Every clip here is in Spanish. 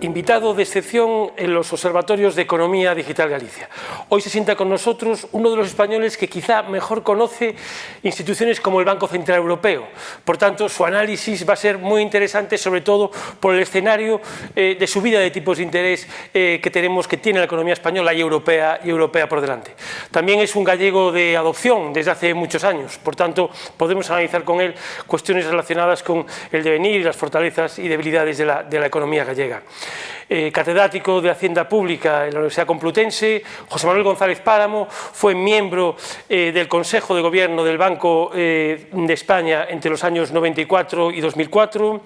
invitado de excepción en los observatorios de Economía Digital Galicia. Hoy se sienta con nosotros uno de los españoles que quizá mejor conoce instituciones como el Banco Central Europeo. Por tanto, su análisis va a ser muy interesante, sobre todo por el escenario de subida de tipos de interés que tiene la economía española y europea por delante. También es un gallego de adopción desde hace muchos años, por tanto, podemos analizar con él cuestiones relacionadas con el devenir y las fortalezas y debilidades de la economía gallega. Catedrático de Hacienda Pública en la Universidad Complutense, José Manuel González Páramo fue miembro del Consejo de Gobierno del Banco de España entre los años 94 y 2004.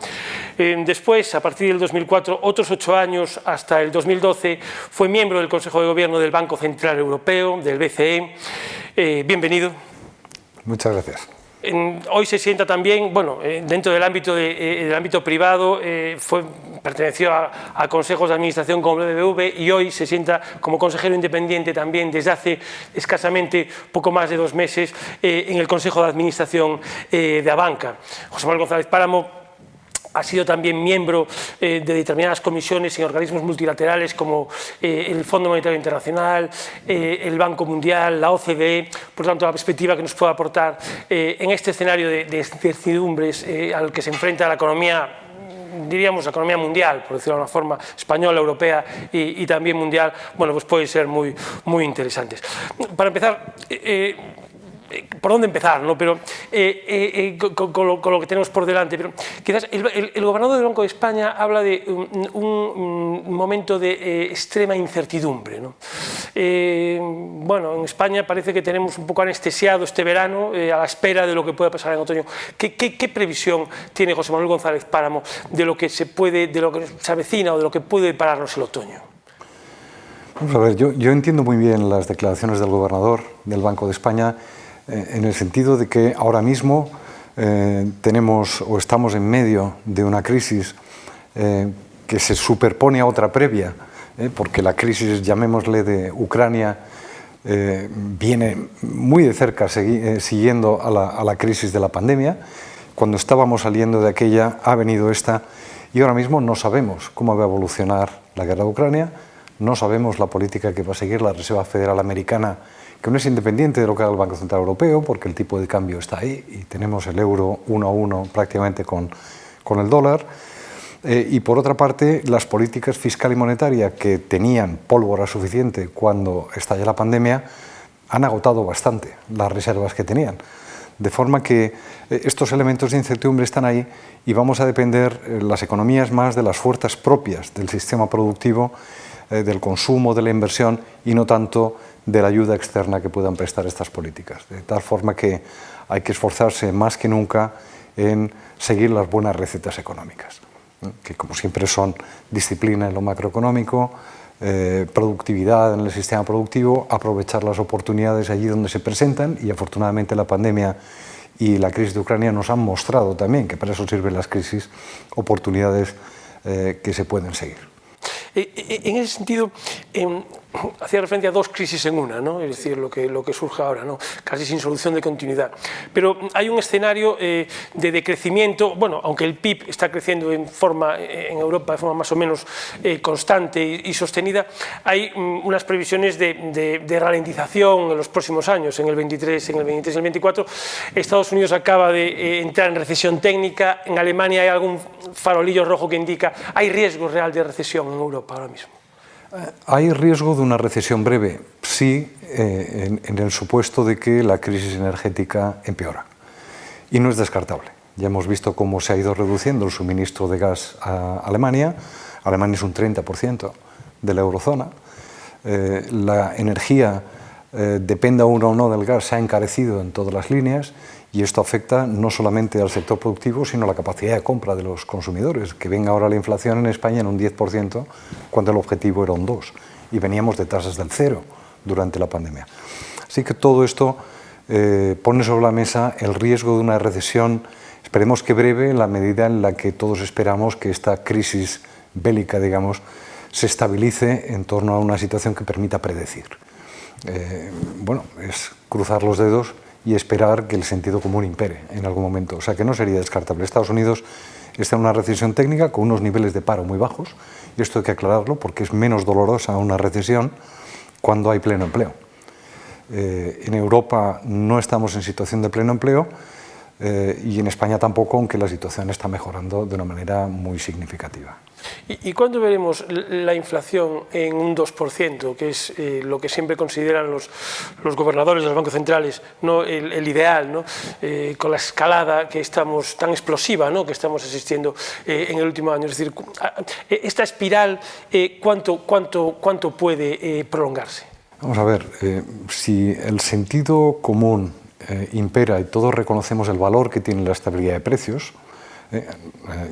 Después, a partir del 2004, otros 8 años hasta el 2012, fue miembro del Consejo de Gobierno del Banco Central Europeo, del BCE. Bienvenido. Muchas gracias. Hoy se sienta también, dentro del ámbito privado, perteneció a consejos de administración como BBV y hoy se sienta como consejero independiente también desde hace escasamente poco más de 2 meses en el Consejo de Administración de Abanca. José Manuel González Páramo ha sido también miembro de determinadas comisiones en organismos multilaterales como el Fondo Monetario Internacional, el Banco Mundial, la OCDE. Por lo tanto, la perspectiva que nos puede aportar en este escenario de incertidumbres al que se enfrenta la economía, diríamos la economía mundial, por decirlo de una forma, española, europea y también mundial, pues pueden ser muy interesantes. Para empezar, ¿por dónde empezar? ¿No? Pero con lo que tenemos por delante. Pero quizás el gobernador del Banco de España habla de un momento de extrema incertidumbre, ¿no? En España parece que tenemos un poco anestesiado este verano a la espera de lo que pueda pasar en otoño. ¿Qué previsión tiene José Manuel González Páramo de lo que se avecina o de lo que puede pararnos el otoño? Vamos a ver, yo entiendo muy bien las declaraciones del gobernador del Banco de España en el sentido de que ahora mismo tenemos o estamos en medio de una crisis que se superpone a otra previa, porque la crisis, llamémosle, de Ucrania viene muy de cerca siguiendo a la crisis de la pandemia. Cuando estábamos saliendo de aquella ha venido esta y ahora mismo no sabemos cómo va a evolucionar la guerra de Ucrania, no sabemos la política que va a seguir la Reserva Federal Americana, que no es independiente de lo que haga el Banco Central Europeo, porque el tipo de cambio está ahí y tenemos el euro 1 a 1 prácticamente con el dólar. Y por otra parte, las políticas fiscal y monetaria que tenían pólvora suficiente cuando estalló la pandemia han agotado bastante las reservas que tenían. De forma que estos elementos de incertidumbre están ahí y vamos a depender las economías más de las fuerzas propias del sistema productivo, del consumo, de la inversión y no tanto de la ayuda externa que puedan prestar estas políticas. De tal forma que hay que esforzarse más que nunca en seguir las buenas recetas económicas, que como siempre son disciplina en lo macroeconómico, productividad en el sistema productivo, aprovechar las oportunidades allí donde se presentan y afortunadamente la pandemia y la crisis de Ucrania nos han mostrado también que para eso sirven las crisis, oportunidades que se pueden seguir. En ese sentido, hacía referencia a 2 crisis en una, ¿no? Es decir, lo que surge ahora, ¿no? Casi sin solución de continuidad. Pero hay un escenario de decrecimiento, aunque el PIB está creciendo en Europa de forma más o menos constante y sostenida, hay unas previsiones de ralentización en los próximos años, en el 23, en el 24. Estados Unidos acaba de entrar en recesión técnica, en Alemania hay algún farolillo rojo que indica hay riesgo real de recesión en Europa ahora mismo. Hay riesgo de una recesión breve, sí, en el supuesto de que la crisis energética empeora. Y no es descartable. Ya hemos visto cómo se ha ido reduciendo el suministro de gas a Alemania. Alemania es un 30% de la eurozona. La energía, dependa uno o no del gas, se ha encarecido en todas las líneas y esto afecta no solamente al sector productivo, sino a la capacidad de compra de los consumidores, que ven ahora la inflación en España en un 10%, cuando el objetivo era un 2%, y veníamos de tasas del 0 durante la pandemia. Así que todo esto pone sobre la mesa el riesgo de una recesión, esperemos que breve, en la medida en la que todos esperamos que esta crisis bélica, digamos, se estabilice en torno a una situación que permita predecir. Es cruzar los dedos y esperar que el sentido común impere en algún momento. O sea que no sería descartable. Estados Unidos está en una recesión técnica con unos niveles de paro muy bajos, y esto hay que aclararlo porque es menos dolorosa una recesión cuando hay pleno empleo. En Europa no estamos en situación de pleno empleo y en España tampoco, aunque la situación está mejorando de una manera muy significativa. ¿Y cuándo veremos la inflación en un 2%, que es lo que siempre consideran los gobernadores de los bancos centrales, ¿no? el ideal, ¿no? Con la escalada que estamos tan explosiva, ¿no? que estamos asistiendo en el último año? Es decir, esta espiral, ¿cuánto puede prolongarse? Vamos a ver, si el sentido común impera y todos reconocemos el valor que tiene la estabilidad de precios,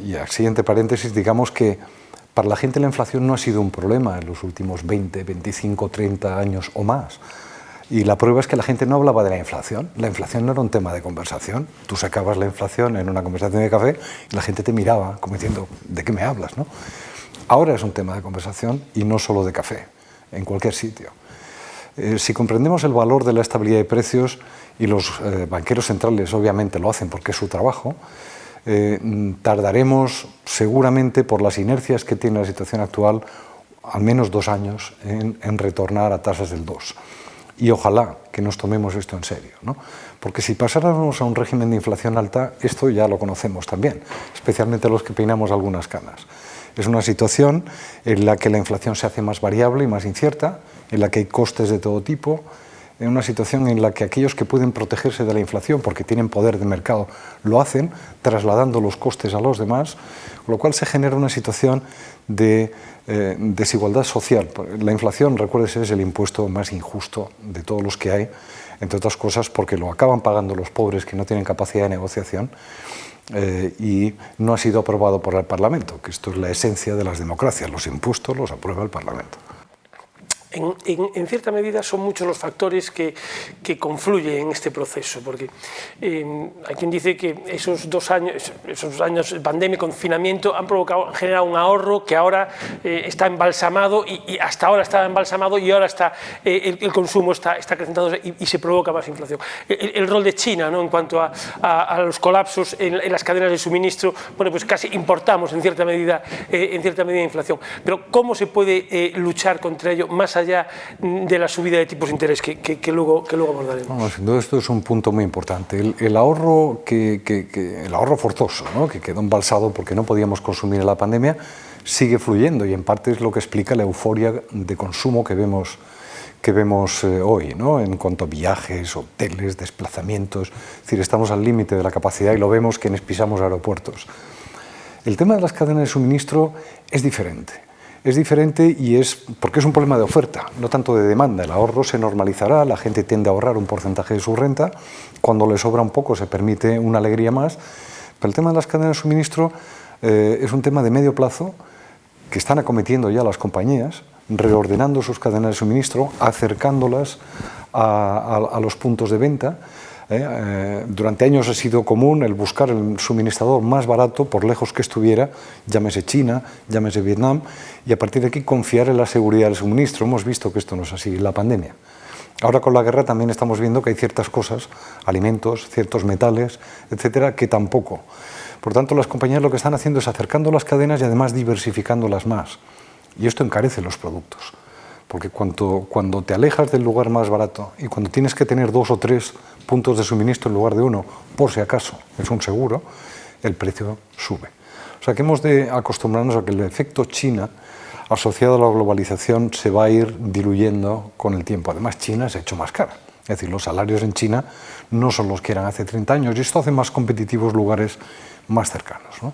y al siguiente paréntesis, digamos que para la gente la inflación no ha sido un problema en los últimos 20, 25, 30 años o más. Y la prueba es que la gente no hablaba de la inflación. La inflación no era un tema de conversación. Tú sacabas la inflación en una conversación de café y la gente te miraba como diciendo, ¿de qué me hablas, no? Ahora es un tema de conversación y no solo de café, en cualquier sitio. Si comprendemos el valor de la estabilidad de precios, y los banqueros centrales obviamente lo hacen porque es su trabajo, tardaremos seguramente, por las inercias que tiene la situación actual, al menos 2 años en retornar a tasas del 2. Y ojalá que nos tomemos esto en serio, ¿no? Porque si pasáramos a un régimen de inflación alta, esto ya lo conocemos también, especialmente los que peinamos algunas canas. Es una situación en la que la inflación se hace más variable y más incierta, en la que hay costes de todo tipo, en una situación en la que aquellos que pueden protegerse de la inflación porque tienen poder de mercado lo hacen, trasladando los costes a los demás, con lo cual se genera una situación de desigualdad social. La inflación, recuérdese, es el impuesto más injusto de todos los que hay, entre otras cosas porque lo acaban pagando los pobres que no tienen capacidad de negociación, y no ha sido aprobado por el Parlamento, que esto es la esencia de las democracias, los impuestos los aprueba el Parlamento. En cierta medida son muchos los factores que confluyen en este proceso, porque hay quien dice que esos años de pandemia y confinamiento han generado un ahorro que ahora está embalsamado y hasta ahora estaba embalsamado y ahora el consumo está acrecentado y se provoca más inflación. El rol de China, ¿no? En cuanto a los colapsos en las cadenas de suministro, bueno, pues casi importamos en cierta medida inflación. Pero ¿cómo se puede luchar contra ello más allá de la subida de tipos de interés que luego abordaremos? Bueno, sin duda esto es un punto muy importante. El ahorro el ahorro forzoso, ¿no? Que quedó embalsado porque no podíamos consumir en la pandemia, sigue fluyendo y en parte es lo que explica la euforia de consumo que vemos hoy, ¿no? En cuanto a viajes, hoteles, desplazamientos. Es decir, estamos al límite de la capacidad y lo vemos quienes pisamos aeropuertos. El tema de las cadenas de suministro es diferente. Es diferente y es porque es un problema de oferta, no tanto de demanda. El ahorro se normalizará, la gente tiende a ahorrar un porcentaje de su renta, cuando le sobra un poco se permite una alegría más, pero el tema de las cadenas de suministro es un tema de medio plazo que están acometiendo ya las compañías, reordenando sus cadenas de suministro, acercándolas a los puntos de venta. Durante años ha sido común el buscar el suministrador más barato, por lejos que estuviera, llámese China, llámese Vietnam, y a partir de aquí confiar en la seguridad del suministro. Hemos visto que esto no es así en la pandemia. Ahora con la guerra también estamos viendo que hay ciertas cosas, alimentos, ciertos metales, etcétera, que tampoco. Por tanto, las compañías lo que están haciendo es acercando las cadenas y además diversificándolas más. Y esto encarece los productos. Porque cuando te alejas del lugar más barato y cuando tienes que tener 2 o 3 puntos de suministro en lugar de 1, por si acaso, es un seguro, el precio sube. O sea que hemos de acostumbrarnos a que el efecto China asociado a la globalización se va a ir diluyendo con el tiempo. Además, China se ha hecho más cara. Es decir, los salarios en China no son los que eran hace 30 años y esto hace más competitivos lugares más cercanos, ¿no?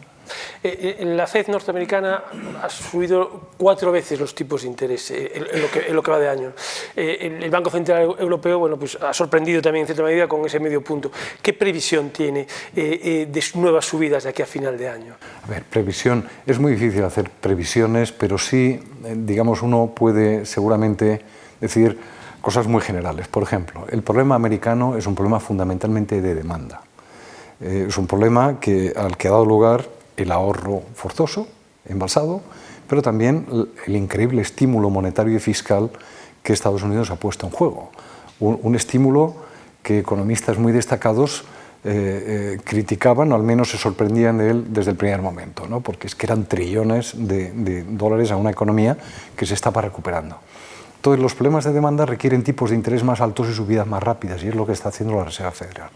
La FED norteamericana ha subido 4 veces los tipos de interés en lo que va de año. El Banco Central Europeo, bueno, pues ha sorprendido también en cierta medida con ese medio punto. ¿Qué previsión tiene de nuevas subidas de aquí a final de año? A ver, previsión, es muy difícil hacer previsiones, pero sí, digamos, uno puede seguramente decir cosas muy generales. Por ejemplo, el problema americano es un problema fundamentalmente de demanda. Es un problema al que ha dado lugar el ahorro forzoso, embalsado, pero también el increíble estímulo monetario y fiscal que Estados Unidos ha puesto en juego. Un estímulo que economistas muy destacados criticaban o al menos se sorprendían de él desde el primer momento, ¿no? Porque es que eran trillones de dólares a una economía que se estaba recuperando. Entonces los problemas de demanda requieren tipos de interés más altos y subidas más rápidas, y es lo que está haciendo la Reserva Federal.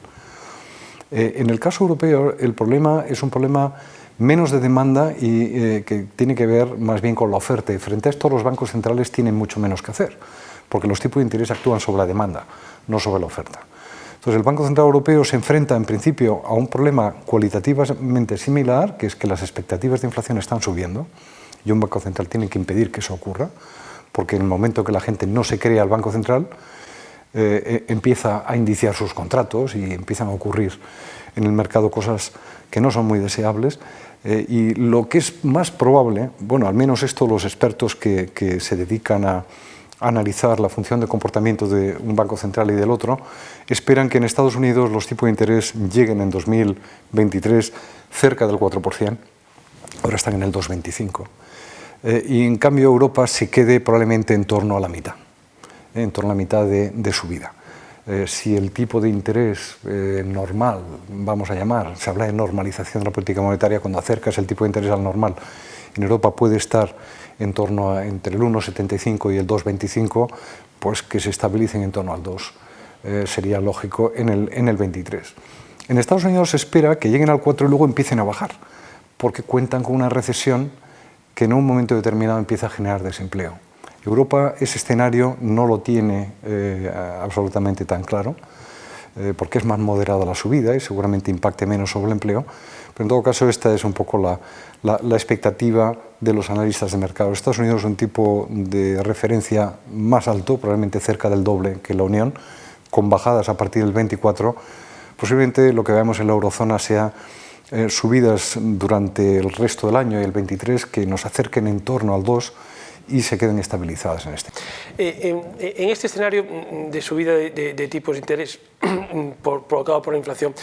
En el caso europeo el problema es un problema menos de demanda y que tiene que ver más bien con la oferta, y frente a esto los bancos centrales tienen mucho menos que hacer, porque los tipos de interés actúan sobre la demanda, no sobre la oferta. Entonces el Banco Central Europeo se enfrenta en principio a un problema cualitativamente similar, que es que las expectativas de inflación están subiendo y un Banco Central tiene que impedir que eso ocurra, porque en el momento que la gente no se crea al Banco Central, empieza a indiciar sus contratos y empiezan a ocurrir en el mercado cosas que no son muy deseables. Y lo que es más probable, bueno, al menos esto los expertos que se dedican a analizar la función de comportamiento de un banco central y del otro, esperan que en Estados Unidos los tipos de interés lleguen en 2023 cerca del 4%, ahora están en el 2,25%, y en cambio Europa se quede probablemente en torno a la mitad, en torno a la mitad de subida. Si el tipo de interés normal, vamos a llamar, se habla de normalización de la política monetaria, cuando acercas el tipo de interés al normal, en Europa puede estar en torno a entre el 1,75 y el 2,25, pues que se estabilicen en torno al 2. Sería lógico en el 23. En Estados Unidos se espera que lleguen al 4 y luego empiecen a bajar, porque cuentan con una recesión que en un momento determinado empieza a generar desempleo. Europa ese escenario no lo tiene absolutamente tan claro, porque es más moderada la subida y seguramente impacte menos sobre el empleo, pero en todo caso esta es un poco la expectativa de los analistas de mercado. Estados Unidos es un tipo de referencia más alto, probablemente cerca del doble que la Unión, con bajadas a partir del 24. Posiblemente lo que veamos en la eurozona sea subidas durante el resto del año y el 23 que nos acerquen en torno al 2 y se queden estabilizadas en este. En este escenario de subida de tipos de interés provocado por la inflación,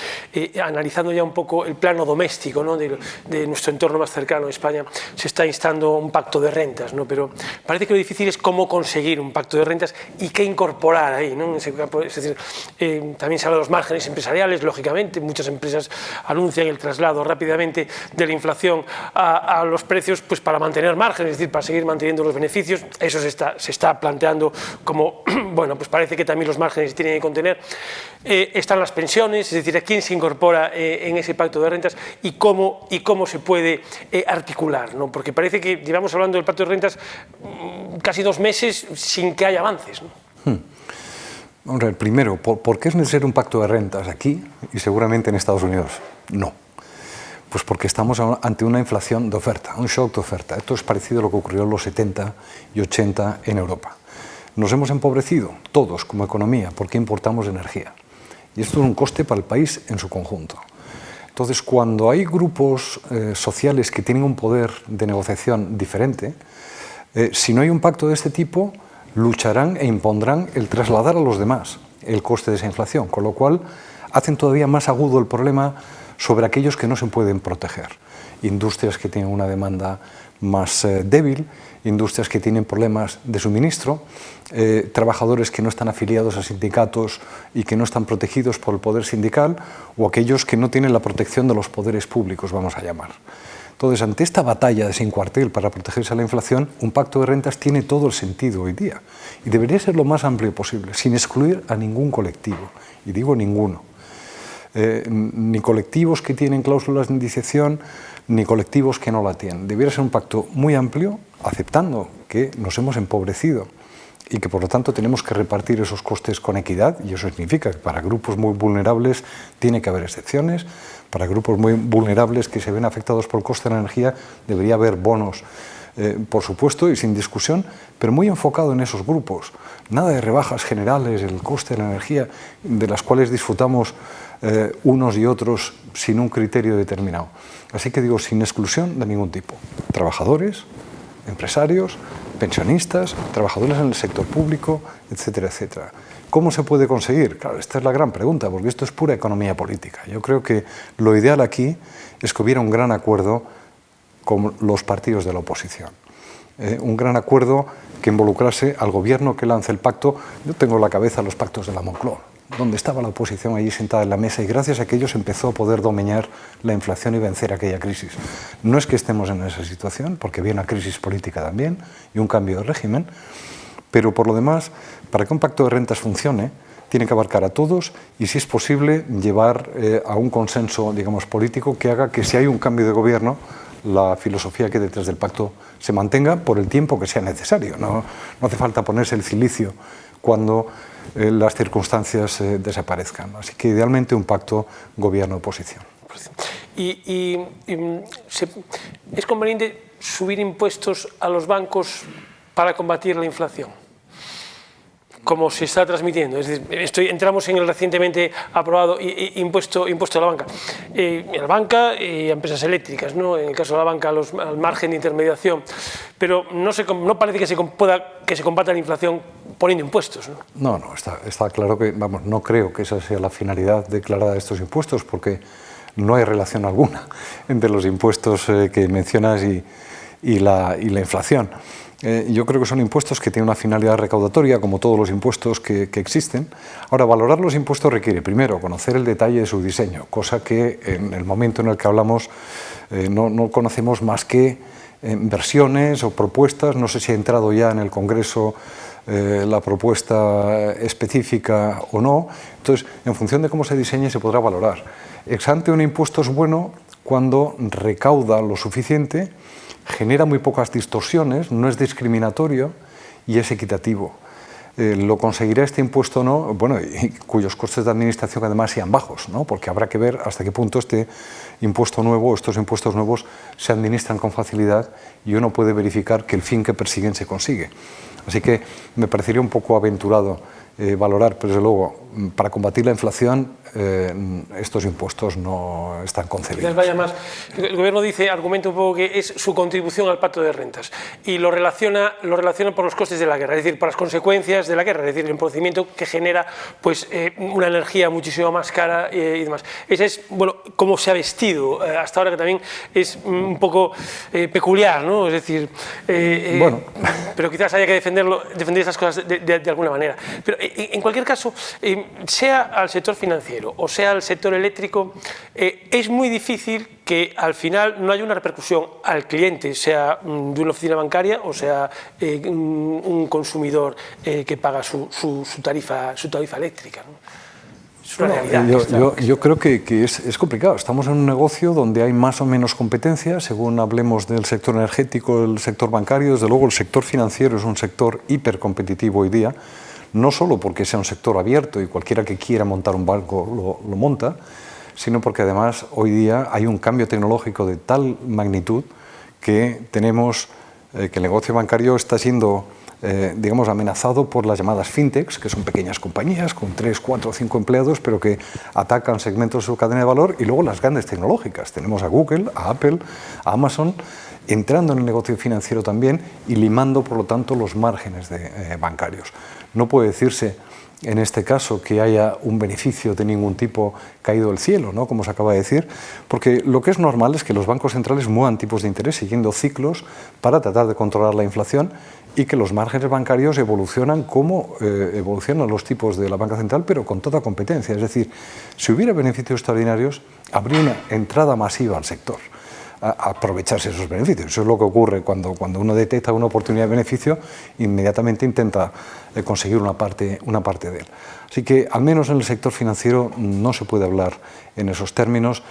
analizando ya un poco el plano doméstico, ¿no? de nuestro entorno más cercano, España, se está instando un pacto de rentas, ¿no? Pero parece que lo difícil es cómo conseguir un pacto de rentas y qué incorporar ahí, ¿no? En ese campo, es decir, también se habla de los márgenes empresariales, lógicamente, muchas empresas anuncian el traslado rápidamente de la inflación a los precios, pues para mantener márgenes, es decir, para seguir manteniendo los beneficios. Eso se está planteando como, bueno, pues parece que también los márgenes se tienen que contener. Están las pensiones, es decir, a quién se incorpora en ese pacto de rentas y cómo se puede articular, ¿no? Porque parece que llevamos hablando del pacto de rentas casi 2 meses sin que haya avances, ¿no? Vamos a ver, primero, ¿por qué es necesario un pacto de rentas aquí y seguramente en Estados Unidos? No. Pues porque estamos ante una inflación de oferta, un shock de oferta. Esto es parecido a lo que ocurrió en los 70 y 80 en Europa. Nos hemos empobrecido todos como economía porque importamos energía. Y esto es un coste para el país en su conjunto. Entonces, cuando hay grupos sociales que tienen un poder de negociación diferente, si no hay un pacto de este tipo, lucharán e impondrán el trasladar a los demás el coste de esa inflación, con lo cual hacen todavía más agudo el problema sobre aquellos que no se pueden proteger. Industrias que tienen una demanda más débil, industrias que tienen problemas de suministro, trabajadores que no están afiliados a sindicatos y que no están protegidos por el poder sindical, o aquellos que no tienen la protección de los poderes públicos, vamos a llamar. Entonces, ante esta batalla de sin cuartel para protegerse a la inflación, un pacto de rentas tiene todo el sentido hoy día y debería ser lo más amplio posible, sin excluir a ningún colectivo, y digo ninguno. Ni colectivos que tienen cláusulas de indiciación, ni colectivos que no la tienen. Debería ser un pacto muy amplio, aceptando que nos hemos empobrecido y que por lo tanto tenemos que repartir esos costes con equidad, y eso significa que para grupos muy vulnerables tiene que haber excepciones, para grupos muy vulnerables que se ven afectados por el coste de la energía debería haber bonos, por supuesto y sin discusión, pero muy enfocado en esos grupos. Nada de rebajas generales del coste de la energía, de las cuales disfrutamos unos y otros sin un criterio determinado. Así que digo, sin exclusión de ningún tipo. Trabajadores, empresarios, pensionistas, trabajadores en el sector público, etcétera, etcétera. ¿Cómo se puede conseguir? Claro, esta es la gran pregunta, porque esto es pura economía política. Yo creo que lo ideal aquí es que hubiera un gran acuerdo con los partidos de la oposición. Un gran acuerdo que involucrase al gobierno que lance el pacto. Yo tengo en la cabeza los pactos de la Moncloa. donde estaba la oposición allí sentada en la mesa y gracias a que ellos empezó a poder domeñar la inflación y vencer aquella crisis. No es que estemos en esa situación, porque había una crisis política también y un cambio de régimen, pero por lo demás, para que un pacto de rentas funcione, tiene que abarcar a todos y, si es posible, llevar a un consenso, digamos, político que haga que, si hay un cambio de gobierno, la filosofía que hay detrás del pacto se mantenga por el tiempo que sea necesario. No hace falta ponerse el cilicio cuando las circunstancias desaparezcan. Así que, idealmente, un pacto gobierno-oposición. ¿Es conveniente subir impuestos a los bancos para combatir la inflación, como se está transmitiendo? Es decir, entramos en el recientemente aprobado impuesto a la banca. A la banca y a empresas eléctricas, ¿no? En el caso de la banca, al margen de intermediación. Pero no parece que se combata la inflación poniendo impuestos, ¿no? No, está claro que, vamos, no creo que esa sea la finalidad declarada de estos impuestos, porque no hay relación alguna entre los impuestos que mencionas y la inflación. Yo creo que son impuestos que tienen una finalidad recaudatoria, como todos los impuestos que existen. Ahora, valorar los impuestos requiere, primero, conocer el detalle de su diseño, cosa que en el momento en el que hablamos no conocemos más que versiones o propuestas. No sé si ha entrado ya en el Congreso la propuesta específica o no. Entonces, en función de cómo se diseñe, se podrá valorar. Ex ante, un impuesto es bueno cuando recauda lo suficiente, genera muy pocas distorsiones, no es discriminatorio y es equitativo. ¿Lo conseguirá este impuesto o no? Bueno, y cuyos costes de administración además sean bajos, ¿no? Porque habrá que ver hasta qué punto este impuesto nuevo, estos impuestos nuevos, se administran con facilidad y uno puede verificar que el fin que persiguen se consigue. Así que me parecería un poco aventurado valorar, pero desde luego, para combatir la inflación, estos impuestos no están concebidos. Vaya más. El gobierno argumenta un poco que es su contribución al pacto de rentas y lo relaciona por los costes de la guerra, es decir, por las consecuencias de la guerra, es decir, el empobrecimiento que genera pues, una energía muchísimo más cara y demás. Ese es, bueno, cómo se ha vestido hasta ahora, que también es un poco peculiar, ¿no? Es decir, bueno, pero quizás haya que defender esas cosas de alguna manera. Pero en cualquier caso, sea al sector financiero o sea al sector eléctrico, es muy difícil que al final no haya una repercusión al cliente, sea de una oficina bancaria o sea un consumidor que paga su tarifa eléctrica, ¿no? Es una realidad. Yo creo que es complicado. Estamos en un negocio donde hay más o menos competencia, según hablemos del sector energético, del sector bancario. Desde luego, el sector financiero es un sector hipercompetitivo hoy día, no solo porque sea un sector abierto y cualquiera que quiera montar un banco lo monta, sino porque además hoy día hay un cambio tecnológico de tal magnitud que tenemos que el negocio bancario está siendo, digamos, amenazado por las llamadas fintechs, que son pequeñas compañías con 3, 4 o 5 empleados, pero que atacan segmentos de su cadena de valor, y luego las grandes tecnológicas. Tenemos a Google, a Apple, a Amazon, entrando en el negocio financiero también y limando, por lo tanto, los márgenes bancarios. No puede decirse en este caso que haya un beneficio de ningún tipo caído del cielo, ¿no? Como se acaba de decir, porque lo que es normal es que los bancos centrales muevan tipos de interés siguiendo ciclos para tratar de controlar la inflación, y que los márgenes bancarios evolucionan como evolucionan los tipos de la banca central, pero con toda competencia. Es decir, si hubiera beneficios extraordinarios, habría una entrada masiva al sector a aprovecharse esos beneficios. Eso es lo que ocurre cuando uno detecta una oportunidad de beneficio, inmediatamente intenta conseguir una parte de él. Así que, al menos en el sector financiero, no se puede hablar en esos términos.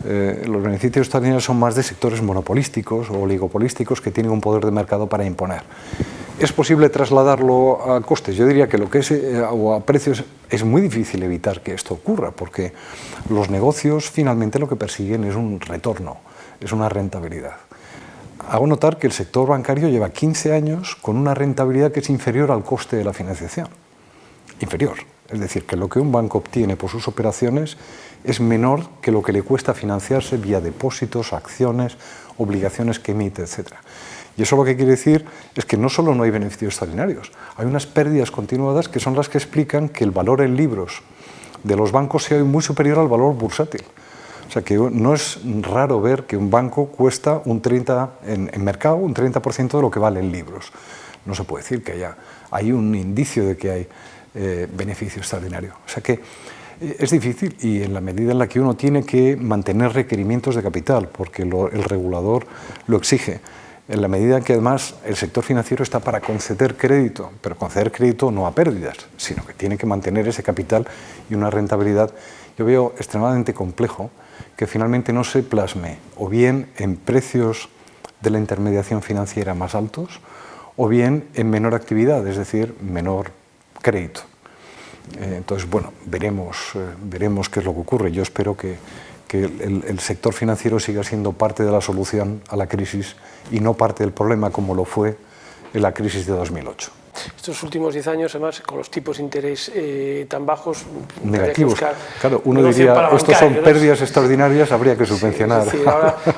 Los beneficios extraordinarios son más de sectores monopolísticos o oligopolísticos que tienen un poder de mercado para imponer. ¿Es posible trasladarlo a costes? Yo diría que lo que es o a precios es muy difícil evitar que esto ocurra, porque los negocios finalmente lo que persiguen es un retorno, es una rentabilidad. Hago notar que el sector bancario lleva 15 años con una rentabilidad que es inferior al coste de la financiación. Inferior. Es decir, que lo que un banco obtiene por sus operaciones es menor que lo que le cuesta financiarse vía depósitos, acciones, obligaciones que emite, etc. Y eso lo que quiere decir es que no solo no hay beneficios extraordinarios, hay unas pérdidas continuadas que son las que explican que el valor en libros de los bancos sea muy superior al valor bursátil. O sea que no es raro ver que un banco cuesta un 30% en mercado, un 30% de lo que vale en libros. No se puede decir que hay un indicio de que hay beneficio extraordinario. O sea que es difícil y en la medida en la que uno tiene que mantener requerimientos de capital, porque el regulador lo exige, en la medida que además el sector financiero está para conceder crédito, pero conceder crédito no a pérdidas, sino que tiene que mantener ese capital y una rentabilidad, yo veo extremadamente complejo que finalmente no se plasme o bien en precios de la intermediación financiera más altos o bien en menor actividad, es decir, menor crédito. Entonces, bueno, veremos qué es lo que ocurre. Yo espero que el sector financiero siga siendo parte de la solución a la crisis y no parte del problema como lo fue en la crisis de 2008. Estos últimos 10 años, además, con los tipos de interés tan bajos... Negativos. Claro, uno diría, estos son pérdidas extraordinarias, habría que subvencionar. Sí, es decir,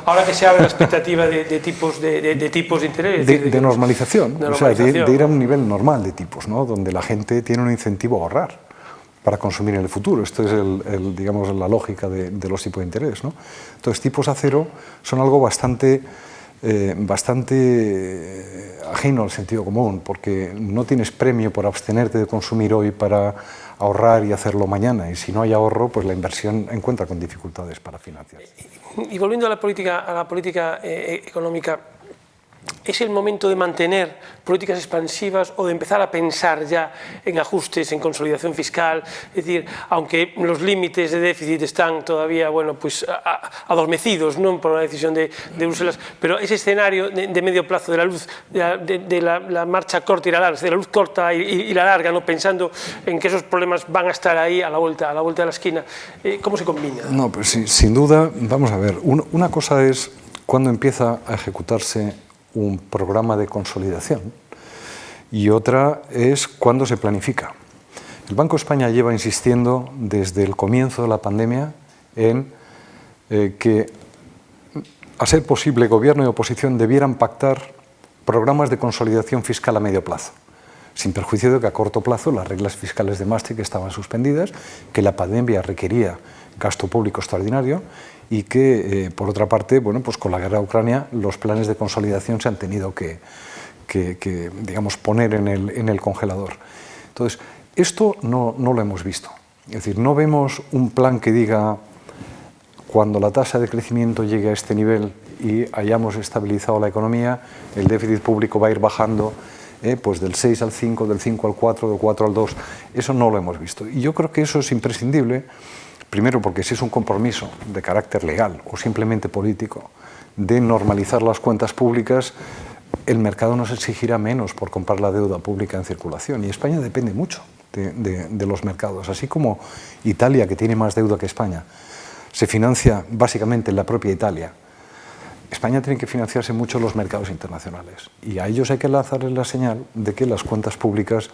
ahora que se abre la expectativa de tipos de interés... De normalización, o sea, de ir a un nivel normal de tipos, ¿no? Donde la gente tiene un incentivo a ahorrar para consumir en el futuro. Esto es digamos, la lógica de los tipos de interés, ¿no? Entonces, tipos a cero son algo bastante ajeno al sentido común, porque no tienes premio por abstenerte de consumir hoy para ahorrar y hacerlo mañana, y si no hay ahorro, pues la inversión encuentra con dificultades para financiarse. Y volviendo a la política económica, ¿es el momento de mantener políticas expansivas o de empezar a pensar ya en ajustes, en consolidación fiscal? Es decir, aunque los límites de déficit están todavía, bueno, pues adormecidos, ¿no?, por la decisión de Bruselas, pero ese escenario de medio plazo de la luz, de la marcha corta y la larga, de la luz corta y la larga, ¿no?, pensando en que esos problemas van a estar ahí a la vuelta de la esquina, ¿cómo se combina? No, pues sí, sin duda, vamos a ver, una cosa es cuando empieza a ejecutarse un programa de consolidación y otra es cuando se planifica. El Banco de España lleva insistiendo desde el comienzo de la pandemia en que, a ser posible, gobierno y oposición debieran pactar programas de consolidación fiscal a medio plazo, sin perjuicio de que a corto plazo las reglas fiscales de Maastricht estaban suspendidas, que la pandemia requería gasto público extraordinario y que, por otra parte, bueno, pues con la guerra de Ucrania los planes de consolidación se han tenido que digamos, poner en el congelador. Entonces, esto no lo hemos visto. Es decir, no vemos un plan que diga, cuando la tasa de crecimiento llegue a este nivel y hayamos estabilizado la economía, el déficit público va a ir bajando pues del 6 al 5, del 5 al 4, del 4 al 2. Eso no lo hemos visto. Y yo creo que eso es imprescindible. Primero, porque si es un compromiso de carácter legal o simplemente político de normalizar las cuentas públicas, el mercado nos exigirá menos por comprar la deuda pública en circulación. Y España depende mucho de los mercados. Así como Italia, que tiene más deuda que España, se financia básicamente en la propia Italia, España tiene que financiarse mucho en los mercados internacionales. Y a ellos hay que lanzarles la señal de que las cuentas públicas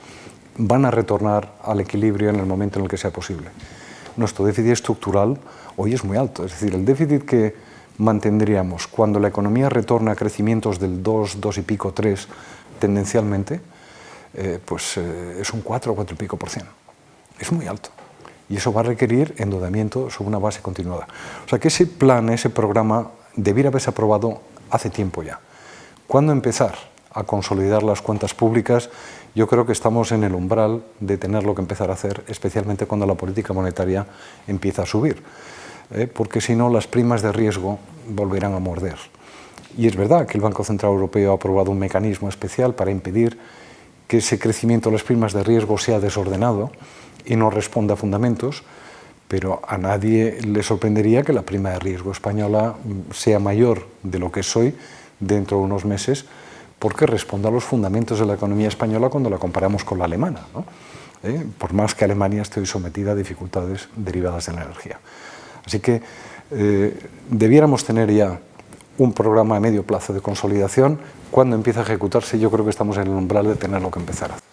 van a retornar al equilibrio en el momento en el que sea posible. Nuestro déficit estructural hoy es muy alto, es decir, el déficit que mantendríamos cuando la economía retorna a crecimientos del 2, 2 y pico, 3 tendencialmente, pues es un 4 y pico %. Es muy alto y eso va a requerir endeudamiento sobre una base continuada. O sea que ese plan, ese programa debiera haberse aprobado hace tiempo ya. ¿Cuándo empezar a consolidar las cuentas públicas? Yo creo que estamos en el umbral de tenerlo que empezar a hacer, especialmente cuando la política monetaria empieza a subir, porque si no las primas de riesgo volverán a morder. Y es verdad que el Banco Central Europeo ha aprobado un mecanismo especial para impedir que ese crecimiento de las primas de riesgo sea desordenado y no responda a fundamentos, pero a nadie le sorprendería que la prima de riesgo española sea mayor de lo que es hoy dentro de unos meses, porque responde a los fundamentos de la economía española cuando la comparamos con la alemana, ¿no? Por más que Alemania esté sometida a dificultades derivadas de la energía. Así que debiéramos tener ya un programa a medio plazo de consolidación. Cuando empieza a ejecutarse, yo creo que estamos en el umbral de tenerlo que empezar a hacer.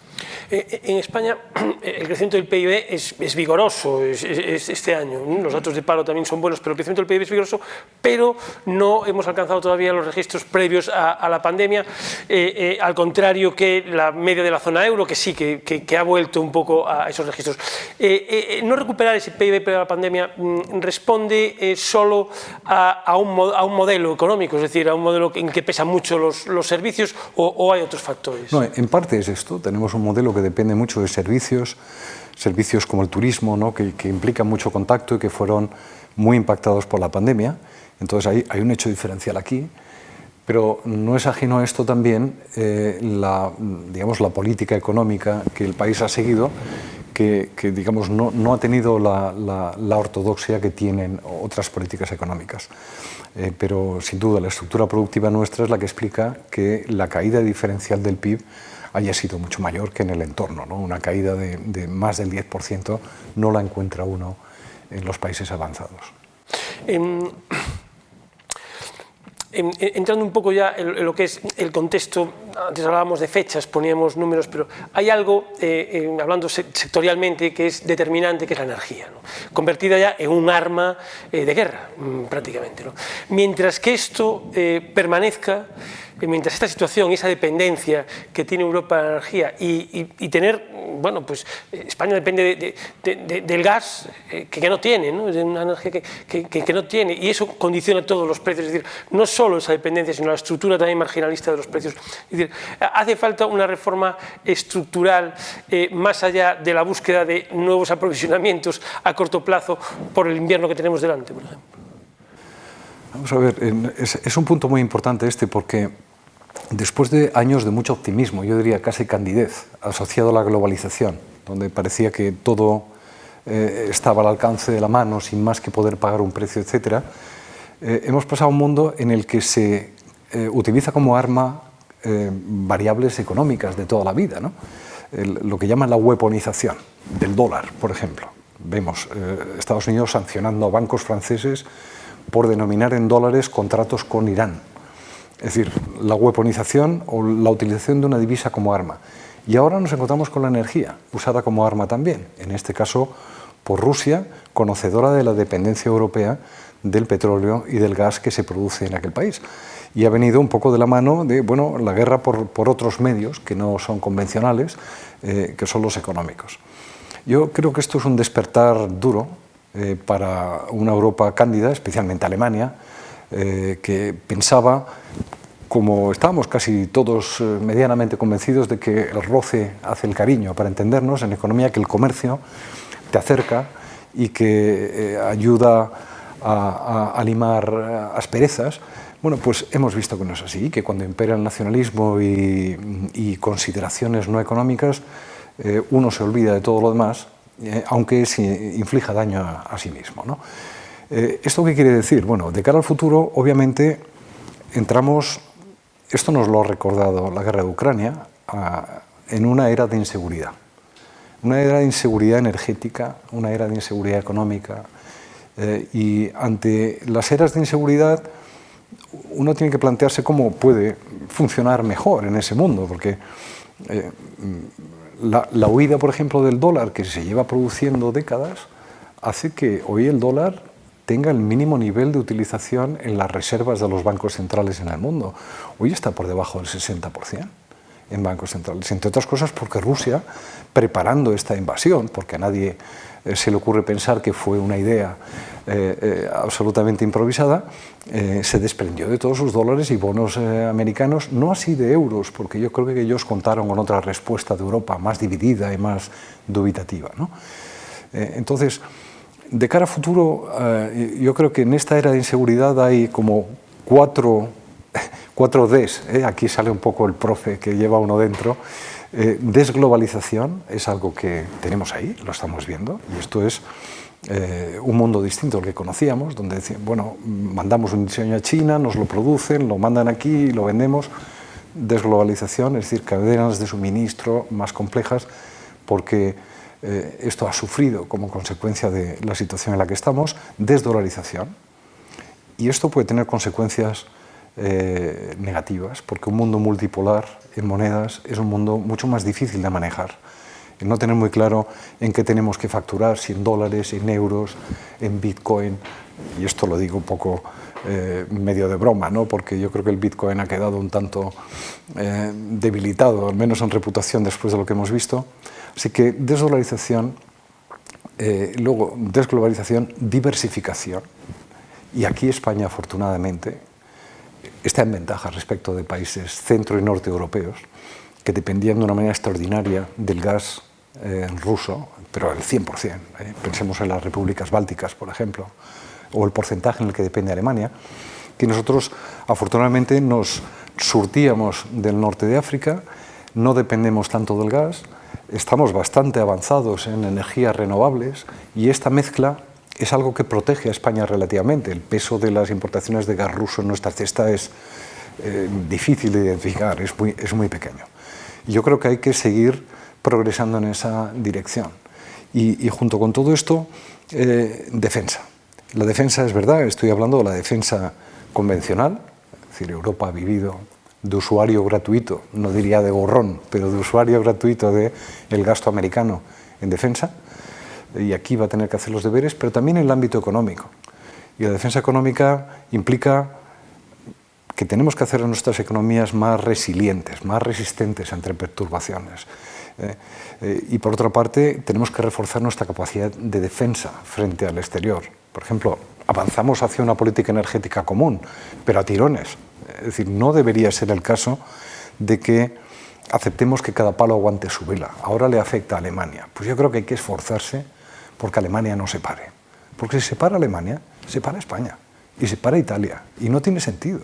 En España el crecimiento del PIB es vigoroso este año. Los datos de paro también son buenos, pero el crecimiento del PIB es vigoroso, pero no hemos alcanzado todavía los registros previos a la pandemia, al contrario que la media de la zona euro, que sí, que ha vuelto un poco a esos registros. No recuperar ese PIB previo a la pandemia responde solo a un modelo económico, es decir, a un modelo en que pesan mucho los servicios, o hay otros factores. No, en parte es esto. Tenemos un modelo que que depende mucho de servicios como el turismo, ¿no? que implican mucho contacto y que fueron muy impactados por la pandemia. Entonces hay un hecho diferencial aquí, pero no es ajeno a esto también digamos, la política económica que el país ha seguido, que digamos, no ha tenido la ortodoxia que tienen otras políticas económicas. Pero sin duda la estructura productiva nuestra es la que explica que la caída diferencial del PIB haya sido mucho mayor que en el entorno, ¿no? Una caída de más del 10% no la encuentra uno en los países avanzados. Entrando un poco ya en lo que es el contexto, antes hablábamos de fechas, poníamos números, pero hay algo, hablando sectorialmente, que es determinante, que es la energía, ¿no? Convertida ya en un arma de guerra, prácticamente, ¿no? Mientras que esto permanezca, mientras esta situación, esa dependencia que tiene Europa de la energía y tener, bueno, pues España depende del gas que no tiene, ¿no? Es una energía que no tiene, y eso condiciona todos los precios, es decir, no solo esa dependencia, sino la estructura también marginalista de los precios. Es decir, hace falta una reforma estructural más allá de la búsqueda de nuevos aprovisionamientos a corto plazo por el invierno que tenemos delante, por ejemplo. Vamos a ver, es un punto muy importante este, porque después de años de mucho optimismo, yo diría casi candidez, asociado a la globalización, donde parecía que todo estaba al alcance de la mano, sin más que poder pagar un precio, etc., hemos pasado a un mundo en el que se utiliza como arma variables económicas de toda la vida, ¿no? Lo que llaman la weaponización del dólar, por ejemplo. Vemos Estados Unidos sancionando a bancos franceses por denominar en dólares contratos con Irán. Es decir, la weaponización o la utilización de una divisa como arma. Y ahora nos encontramos con la energía, usada como arma también, en este caso por Rusia, conocedora de la dependencia europea del petróleo y del gas que se produce en aquel país. Y ha venido un poco de la mano de, bueno, la guerra por otros medios que no son convencionales, que son los económicos. Yo creo que esto es un despertar duro para una Europa cándida, especialmente Alemania, que pensaba, como estábamos casi todos medianamente convencidos de que el roce hace el cariño, para entendernos, en economía, que el comercio te acerca y que ayuda a limar asperezas. Bueno, pues hemos visto que no es así, que cuando impera el nacionalismo y consideraciones no económicas, uno se olvida de todo lo demás, aunque inflija daño a sí mismo, ¿no? ¿Esto qué quiere decir? Bueno, de cara al futuro, obviamente, entramos, esto nos lo ha recordado la guerra de Ucrania, en una era de inseguridad. Una era de inseguridad energética, una era de inseguridad económica, y ante las eras de inseguridad uno tiene que plantearse cómo puede funcionar mejor en ese mundo, porque la huida, por ejemplo, del dólar, que se lleva produciendo décadas, hace que hoy el dólar tenga el mínimo nivel de utilización en las reservas de los bancos centrales en el mundo. Hoy está por debajo del 60% en bancos centrales, entre otras cosas porque Rusia, preparando esta invasión, porque a nadie se le ocurre pensar que fue una idea absolutamente improvisada, se desprendió de todos sus dólares y bonos americanos, no así de euros, porque yo creo que ellos contaron con otra respuesta de Europa, más dividida y más dubitativa, ¿no? Entonces, de cara a futuro, yo creo que en esta era de inseguridad hay como cuatro Ds, aquí sale un poco el profe que lleva uno dentro. Desglobalización es algo que tenemos ahí, lo estamos viendo, y esto es un mundo distinto al que conocíamos, donde decían, bueno, mandamos un diseño a China, nos lo producen, lo mandan aquí y lo vendemos. Desglobalización, es decir, cadenas de suministro más complejas, porque esto ha sufrido como consecuencia de la situación en la que estamos. Desdolarización, y esto puede tener consecuencias negativas, porque un mundo multipolar en monedas es un mundo mucho más difícil de manejar. El no tener muy claro en qué tenemos que facturar, si en dólares, en euros, en Bitcoin, y esto lo digo un poco medio de broma, ¿no? Porque yo creo que el Bitcoin ha quedado un tanto debilitado, al menos en reputación después de lo que hemos visto. Así que desdolarización, luego desglobalización, diversificación, y aquí España afortunadamente está en ventaja respecto de países centro y norte europeos, que que dependían de una manera extraordinaria del gas ruso, pero el 100%. Pensemos en las repúblicas bálticas, por ejemplo, o el porcentaje en el que depende Alemania, que nosotros afortunadamente nos surtíamos del norte de África, no dependemos tanto del gas, estamos bastante avanzados en energías renovables y esta mezcla es algo que protege a España relativamente. El peso de las importaciones de gas ruso en nuestra cesta es difícil de identificar, es muy pequeño. Yo creo que hay que seguir progresando en esa dirección. Y junto con todo esto, defensa. La defensa es verdad, estoy hablando de la defensa convencional, es decir, Europa ha vivido de usuario gratuito, no diría de gorrón, pero de usuario gratuito del gasto americano en defensa, y aquí va a tener que hacer los deberes, pero también en el ámbito económico. Y la defensa económica implica que tenemos que hacer a nuestras economías más resilientes, más resistentes ante perturbaciones. Y por otra parte, tenemos que reforzar nuestra capacidad de defensa frente al exterior. Por ejemplo, avanzamos hacia una política energética común, pero a tirones. Es decir, no debería ser el caso de que aceptemos que cada palo aguante su vela. Ahora le afecta a Alemania. Pues yo creo que hay que esforzarse porque Alemania no se pare. Porque si se para Alemania, se para España y se para Italia. Y no tiene sentido.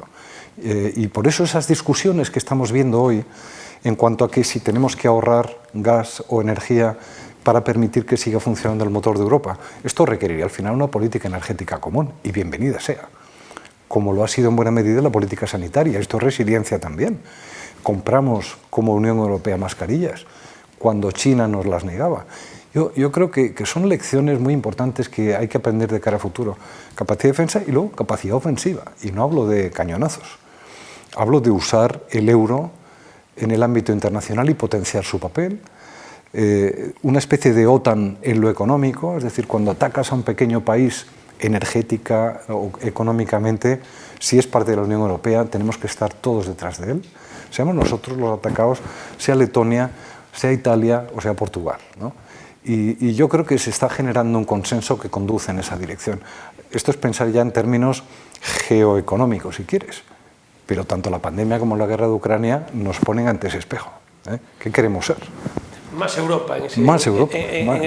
Y por eso esas discusiones que estamos viendo hoy en cuanto a que si tenemos que ahorrar gas o energía para permitir que siga funcionando el motor de Europa, esto requeriría al final una política energética común, y bienvenida sea. Como lo ha sido en buena medida la política sanitaria, esto es resiliencia también. Compramos como Unión Europea mascarillas cuando China nos las negaba. Yo creo que son lecciones muy importantes que hay que aprender de cara a futuro. Capacidad de defensa y luego capacidad ofensiva. Y no hablo de cañonazos. Hablo de usar el euro en el ámbito internacional y potenciar su papel. Una especie de OTAN en lo económico, es decir, cuando atacas a un pequeño país energética o económicamente, si es parte de la Unión Europea, tenemos que estar todos detrás de él. Seamos nosotros los atacados, sea Letonia, sea Italia o sea Portugal, ¿no? Y yo creo que se está generando un consenso que conduce en esa dirección. Esto es pensar ya en términos geoeconómicos, si quieres. Pero tanto la pandemia como la guerra de Ucrania nos ponen ante ese espejo. ¿Qué queremos ser? Más Europa,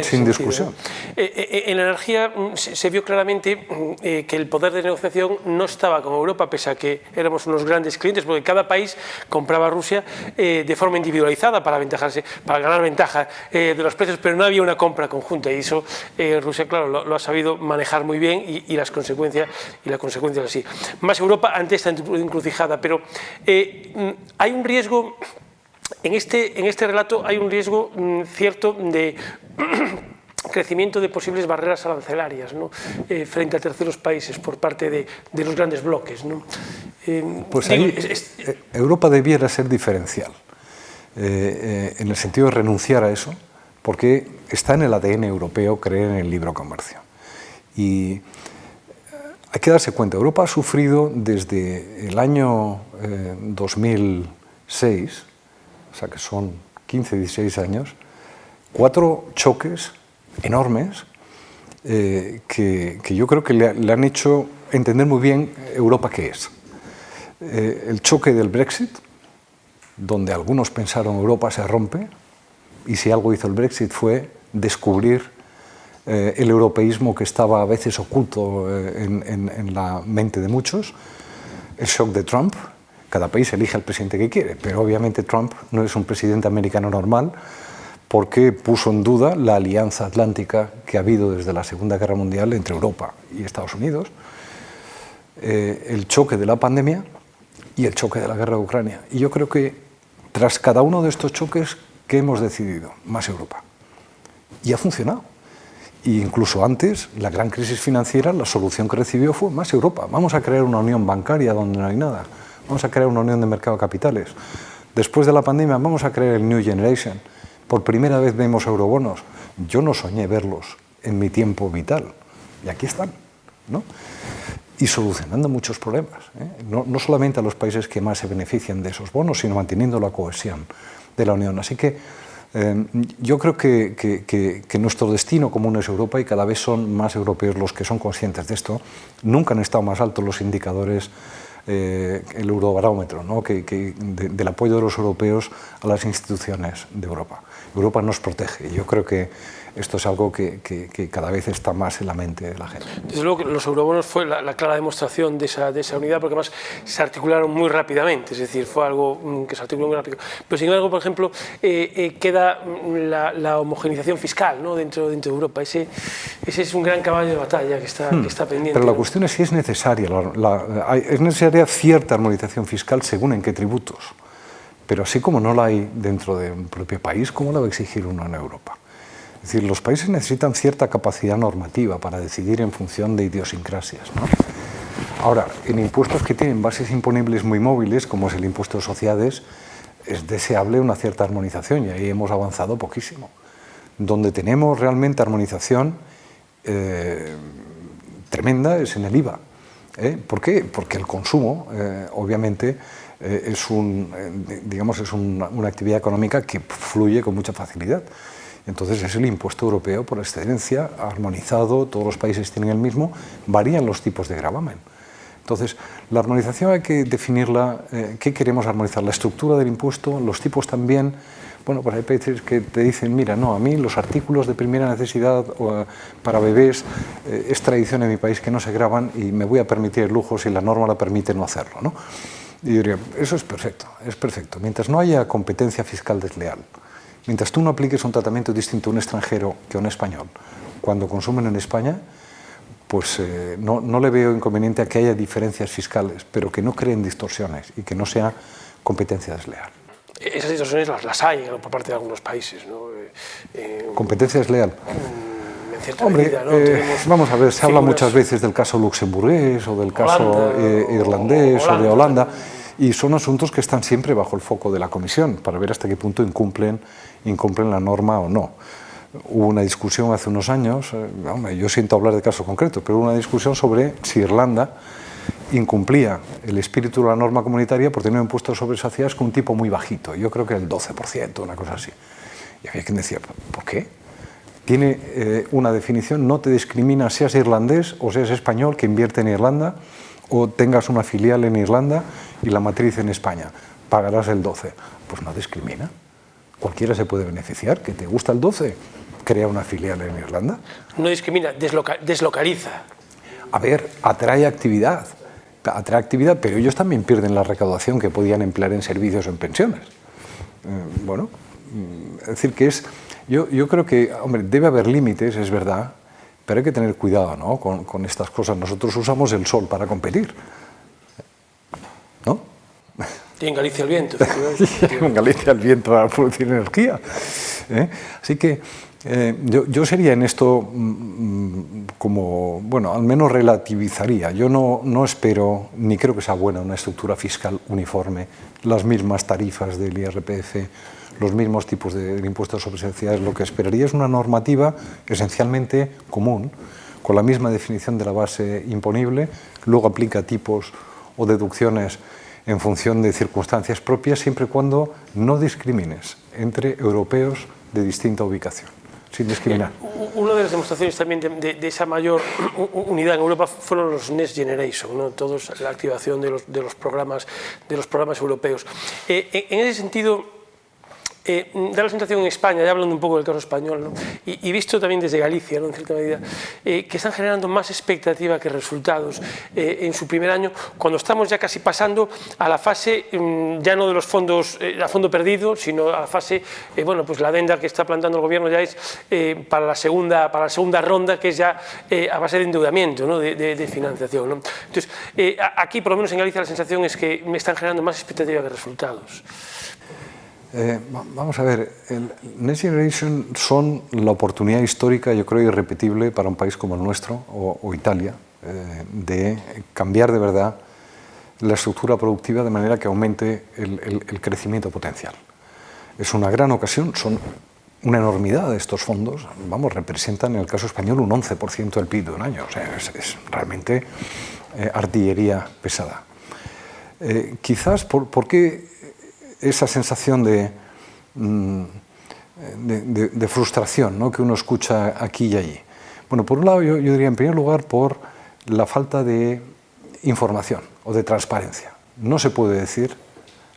sin discusión. En la energía se vio claramente que el poder de negociación no estaba con Europa, pese a que éramos unos grandes clientes, porque cada país compraba a Rusia de forma individualizada para ganar ventaja de los precios, pero no había una compra conjunta, y eso Rusia, claro, lo ha sabido manejar muy bien, y la consecuencia es así. Más Europa ante esta encrucijada, pero hay un riesgo. En este relato hay un riesgo cierto de crecimiento de posibles barreras arancelarias, ¿no? Frente a terceros países por parte de los grandes bloques, ¿no? Pues ahí Europa debiera ser diferencial, en el sentido de renunciar a eso, porque está en el ADN europeo creer en el libre comercio. Y hay que darse cuenta, Europa ha sufrido desde el año 2006, o sea que son 15, 16 años, 4 choques enormes que yo creo que le han hecho entender muy bien Europa qué es. El choque del Brexit, donde algunos pensaron Europa se rompe, y si algo hizo el Brexit fue descubrir el europeísmo que estaba a veces oculto en la mente de muchos. El shock de Trump. Cada país elige al presidente que quiere, pero obviamente Trump no es un presidente americano normal, porque puso en duda la alianza atlántica que ha habido desde la Segunda Guerra Mundial entre Europa y Estados Unidos, el choque de la pandemia y el choque de la guerra de Ucrania. Y yo creo que tras cada uno de estos choques, ¿qué hemos decidido? Más Europa. Y ha funcionado. E incluso antes, la gran crisis financiera, la solución que recibió fue más Europa. Vamos a crear una unión bancaria donde no hay nada. Vamos a crear una unión de mercado de capitales. Después de la pandemia vamos a crear el New Generation. Por primera vez vemos eurobonos. Yo no soñé verlos en mi tiempo vital. Y aquí están, ¿no? Y solucionando muchos problemas, no solamente a los países que más se benefician de esos bonos, sino manteniendo la cohesión de la Unión. Así que yo creo que nuestro destino común es Europa, y cada vez son más europeos los que son conscientes de esto. Nunca han estado más altos los indicadores el Eurobarómetro, ¿no? Del apoyo de los europeos a las instituciones de Europa. Europa nos protege y yo creo que esto es algo que cada vez está más en la mente de la gente. Desde luego que los eurobonos fue la clara demostración de esa unidad, porque además se articularon muy rápidamente, es decir, fue algo que se articuló muy rápido. Pero sin embargo, por ejemplo, queda la homogenización fiscal, ¿no? dentro de Europa. Ese es un gran caballo de batalla que está pendiente. Pero la cuestión es si es necesaria, es necesaria cierta armonización fiscal según en qué tributos. Pero así como no la hay dentro de un propio país, ¿cómo la va a exigir uno en Europa? Es decir, los países necesitan cierta capacidad normativa para decidir en función de idiosincrasias, ¿no? Ahora, en impuestos que tienen bases imponibles muy móviles, como es el impuesto de sociedades, es deseable una cierta armonización y ahí hemos avanzado poquísimo. Donde tenemos realmente armonización tremenda es en el IVA. ¿Por qué? Porque el consumo, obviamente, es una actividad económica que fluye con mucha facilidad. Entonces es el impuesto europeo por excelencia, armonizado, todos los países tienen el mismo, varían los tipos de gravamen. Entonces, la armonización hay que definirla, ¿qué queremos armonizar? La estructura del impuesto, los tipos también. Bueno, pues hay países que te dicen, mira, no, a mí los artículos de primera necesidad para bebés es tradición en mi país que no se gravan y me voy a permitir el lujo si la norma la permite no hacerlo, ¿no? Y yo diría, eso es perfecto, mientras no haya competencia fiscal desleal. Mientras tú no apliques un tratamiento distinto a un extranjero que a un español, cuando consumen en España, pues no le veo inconveniente a que haya diferencias fiscales, pero que no creen distorsiones y que no sea competencia desleal. Esas distorsiones las hay por parte de algunos países, ¿no? ¿Competencia desleal? En cierta medida, ¿no? Vamos a ver, se habla muchas veces del caso luxemburgués o del caso irlandés o de Holanda. Y son asuntos que están siempre bajo el foco de la Comisión para ver hasta qué punto incumplen la norma o no. Hubo una discusión hace unos años, yo siento hablar de casos concretos, pero hubo una discusión sobre si Irlanda incumplía el espíritu de la norma comunitaria por tener un impuesto sobre sociedades con un tipo muy bajito. Yo creo que el 12%, una cosa así. Y había quien decía, ¿por qué? Tiene una definición, no te discrimina seas irlandés o seas español que invierte en Irlanda, o tengas una filial en Irlanda y la matriz en España, pagarás el 12%. Pues no discrimina. Cualquiera se puede beneficiar. ¿Que te gusta el 12%? Crea una filial en Irlanda. No discrimina, deslocaliza. A ver, atrae actividad, pero ellos también pierden la recaudación que podían emplear en servicios o en pensiones. Es decir, que yo creo que, hombre, debe haber límites, es verdad, pero hay que tener cuidado, ¿no? con estas cosas. Nosotros usamos el sol para competir, ¿no? Y en Galicia el viento. En Galicia el viento para producir energía. Así que yo sería en esto como, bueno, al menos relativizaría. Yo no espero, ni creo que sea buena una estructura fiscal uniforme, las mismas tarifas del IRPF, los mismos tipos de impuestos sobre sociedades. Lo que esperaría es una normativa esencialmente común, con la misma definición de la base imponible, luego aplica tipos o deducciones en función de circunstancias propias, siempre y cuando no discrimines entre europeos de distinta ubicación, sin discriminar. Una de las demostraciones también de esa mayor unidad en Europa fueron los Next Generation, ¿no? Todos la activación de los programas europeos. En ese sentido, da la sensación en España, ya hablando un poco del caso español, ¿no? y visto también desde Galicia, ¿no? En cierta medida, que están generando más expectativa que resultados en su primer año, cuando estamos ya casi pasando a la fase ya no de los fondos a fondo perdido, sino a la fase, bueno, pues la adenda que está planteando el gobierno ya es para la segunda ronda, que es ya a base de endeudamiento, ¿no? de financiación, ¿no? Entonces, aquí, por lo menos en Galicia, la sensación es que me están generando más expectativa que resultados. Vamos a ver, el Next Generation son la oportunidad histórica, yo creo, irrepetible para un país como el nuestro o Italia, de cambiar de verdad la estructura productiva de manera que aumente el crecimiento potencial. Es una gran ocasión, son una enormidad de estos fondos, vamos, representan en el caso español un 11% del PIB de un año, o sea, es realmente artillería pesada. Quizás, ¿por qué esa sensación de frustración, ¿no? que uno escucha aquí y allí? Bueno, por un lado yo diría en primer lugar por la falta de información o de transparencia. No se puede decir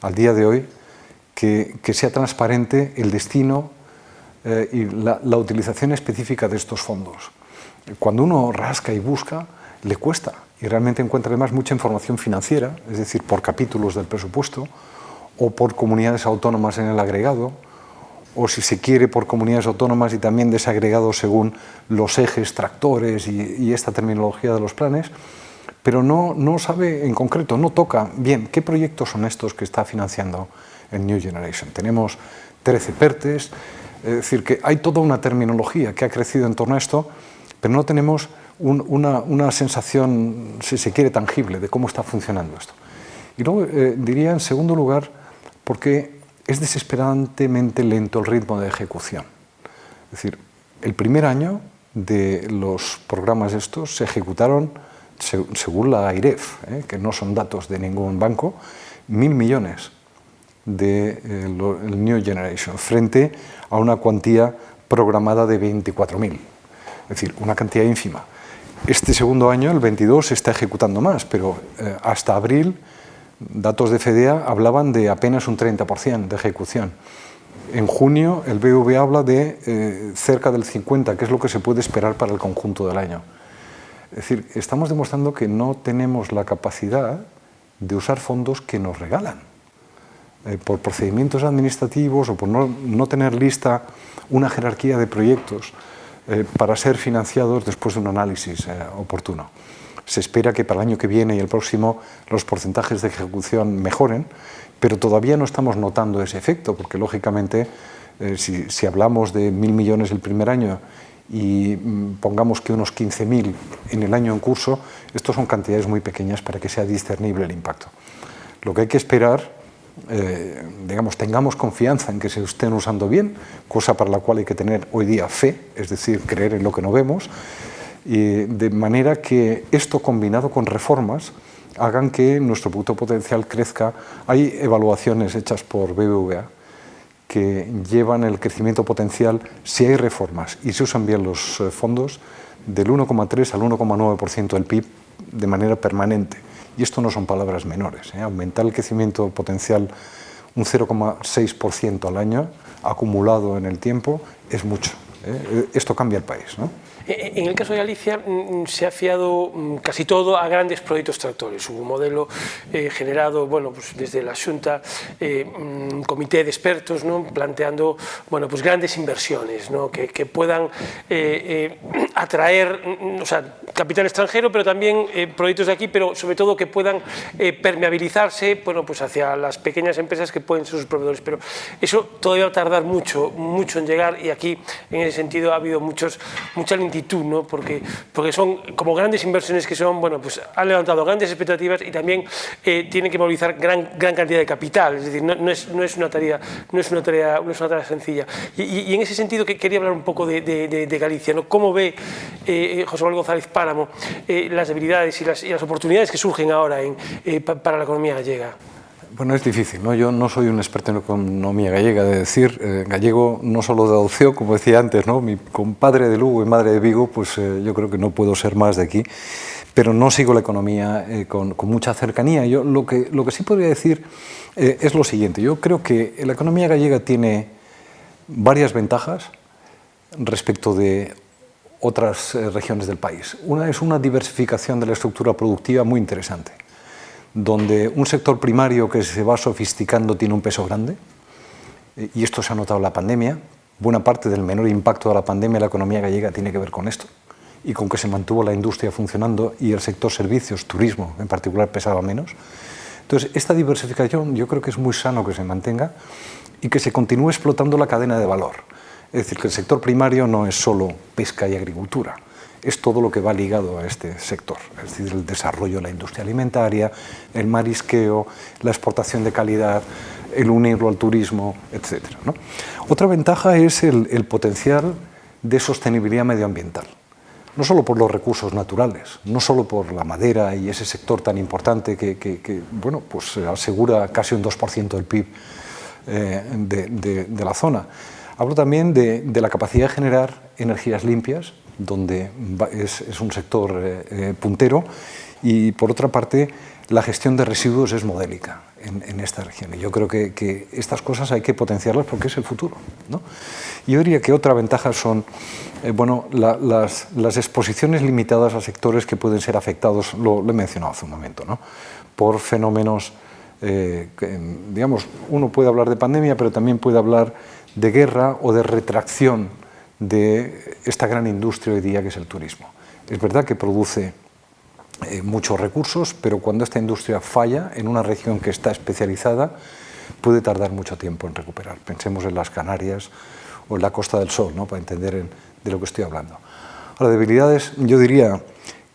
al día de hoy que sea transparente el destino y la utilización específica de estos fondos. Cuando uno rasca y busca, le cuesta y realmente encuentra además mucha información financiera, es decir, por capítulos del presupuesto o por comunidades autónomas en el agregado, o si se quiere por comunidades autónomas y también desagregado según los ejes, tractores y esta terminología de los planes, pero no sabe en concreto, no toca bien qué proyectos son estos que está financiando el New Generation. Tenemos 13 PERTEs, es decir, que hay toda una terminología que ha crecido en torno a esto, pero no tenemos una sensación, si se quiere, tangible de cómo está funcionando esto. Y luego diría, en segundo lugar, porque es desesperantemente lento el ritmo de ejecución. Es decir, el primer año de los programas estos se ejecutaron, según la AIREF, que no son datos de ningún banco, 1.000 millones del New Generation, frente a una cuantía programada de 24.000. Es decir, una cantidad ínfima. Este segundo año, el 22, se está ejecutando más, pero hasta abril, datos de FEDEA hablaban de apenas un 30% de ejecución. En junio, el BBVA habla de cerca del 50%, que es lo que se puede esperar para el conjunto del año. Es decir, estamos demostrando que no tenemos la capacidad de usar fondos que nos regalan. Por procedimientos administrativos o por no tener lista una jerarquía de proyectos para ser financiados después de un análisis oportuno. Se espera que para el año que viene y el próximo los porcentajes de ejecución mejoren, pero todavía no estamos notando ese efecto, porque lógicamente si hablamos de 1.000 millones el primer año y pongamos que unos 15.000 en el año en curso, estos son cantidades muy pequeñas para que sea discernible el impacto. Lo que hay que esperar, digamos, tengamos confianza en que se estén usando bien, cosa para la cual hay que tener hoy día fe, es decir, creer en lo que no vemos, y de manera que esto combinado con reformas hagan que nuestro producto potencial crezca. Hay evaluaciones hechas por BBVA que llevan el crecimiento potencial, si hay reformas y se usan bien los fondos, del 1,3 al 1,9% del PIB de manera permanente. Y esto no son palabras menores. Aumentar el crecimiento potencial un 0,6% al año, acumulado en el tiempo, es mucho. Esto cambia el país, ¿no? En el caso de Galicia se ha fiado casi todo a grandes proyectos tractores. Hubo un modelo generado, bueno, pues desde la Xunta, un comité de expertos, ¿no?, planteando, bueno, pues grandes inversiones, ¿no?, que puedan atraer, o sea, capital extranjero, pero también proyectos de aquí, pero sobre todo que puedan permeabilizarse, bueno, pues hacia las pequeñas empresas que pueden ser sus proveedores. Pero eso todavía va a tardar mucho en llegar, y aquí en ese sentido ha habido mucha lentitud, ¿no?, porque son como grandes inversiones que son, bueno, pues han levantado grandes expectativas y también tienen que movilizar gran cantidad de capital. Es decir, no es una tarea sencilla. Y en ese sentido que quería hablar un poco de Galicia, ¿no? ¿Cómo ve José Manuel González Páramo las debilidades y las oportunidades que surgen ahora para la economía gallega? Bueno, es difícil, ¿no? Yo no soy un experto en economía gallega, de decir, gallego no solo de adopción, como decía antes, ¿no? Mi compadre de Lugo y madre de Vigo, pues yo creo que no puedo ser más de aquí, pero no sigo la economía con mucha cercanía. Yo lo que sí podría decir es lo siguiente. Yo creo que la economía gallega tiene varias ventajas respecto de otras regiones del país. Una es una diversificación de la estructura productiva muy interesante, donde un sector primario que se va sofisticando tiene un peso grande, y esto se ha notado en la pandemia. Buena parte del menor impacto de la pandemia en la economía gallega tiene que ver con esto, y con que se mantuvo la industria funcionando y el sector servicios, turismo en particular, pesaba menos. Entonces, esta diversificación yo creo que es muy sano que se mantenga y que se continúe explotando la cadena de valor. Es decir, que el sector primario no es solo pesca y agricultura, es todo lo que va ligado a este sector, es decir, el desarrollo de la industria alimentaria, el marisqueo, la exportación de calidad, el unirlo al turismo, etc., ¿no? Otra ventaja es el potencial de sostenibilidad medioambiental, no solo por los recursos naturales, no solo por la madera y ese sector tan importante que bueno, pues asegura casi un 2% del PIB de la zona. Hablo también de la capacidad de generar energías limpias, donde es un sector puntero, y por otra parte la gestión de residuos es modélica en esta región. Y yo creo que estas cosas hay que potenciarlas porque es el futuro, ¿no? Yo diría que otra ventaja son bueno, las exposiciones limitadas a sectores que pueden ser afectados, lo he mencionado hace un momento, ¿no? Por fenómenos, digamos, uno puede hablar de pandemia, pero también puede hablar de guerra o de retracción de esta gran industria hoy día que es el turismo. Es verdad que produce muchos recursos, pero cuando esta industria falla en una región que está especializada, puede tardar mucho tiempo en recuperar. Pensemos en las Canarias o en la Costa del Sol, ¿no? Para entender de lo que estoy hablando. Ahora, debilidades, yo diría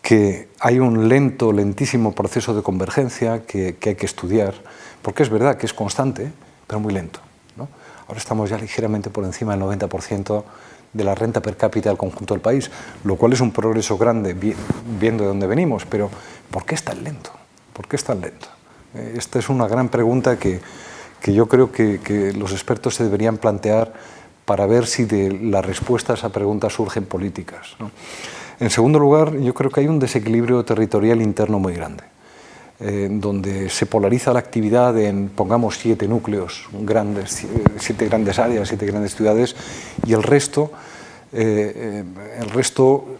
que hay un lentísimo proceso de convergencia que hay que estudiar, porque es verdad que es constante, pero muy lento, ¿no? Ahora estamos ya ligeramente por encima del 90% de la renta per cápita del conjunto del país, lo cual es un progreso grande viendo de dónde venimos, pero ¿por qué es tan lento? ¿Por qué es tan lento? Esta es una gran pregunta que yo creo que los expertos se deberían plantear para ver si de la respuesta a esa pregunta surgen políticas, ¿no? En segundo lugar, yo creo que hay un desequilibrio territorial interno muy grande, donde se polariza la actividad en, pongamos, 7 núcleos grandes, 7 grandes áreas, 7 grandes ciudades, y el resto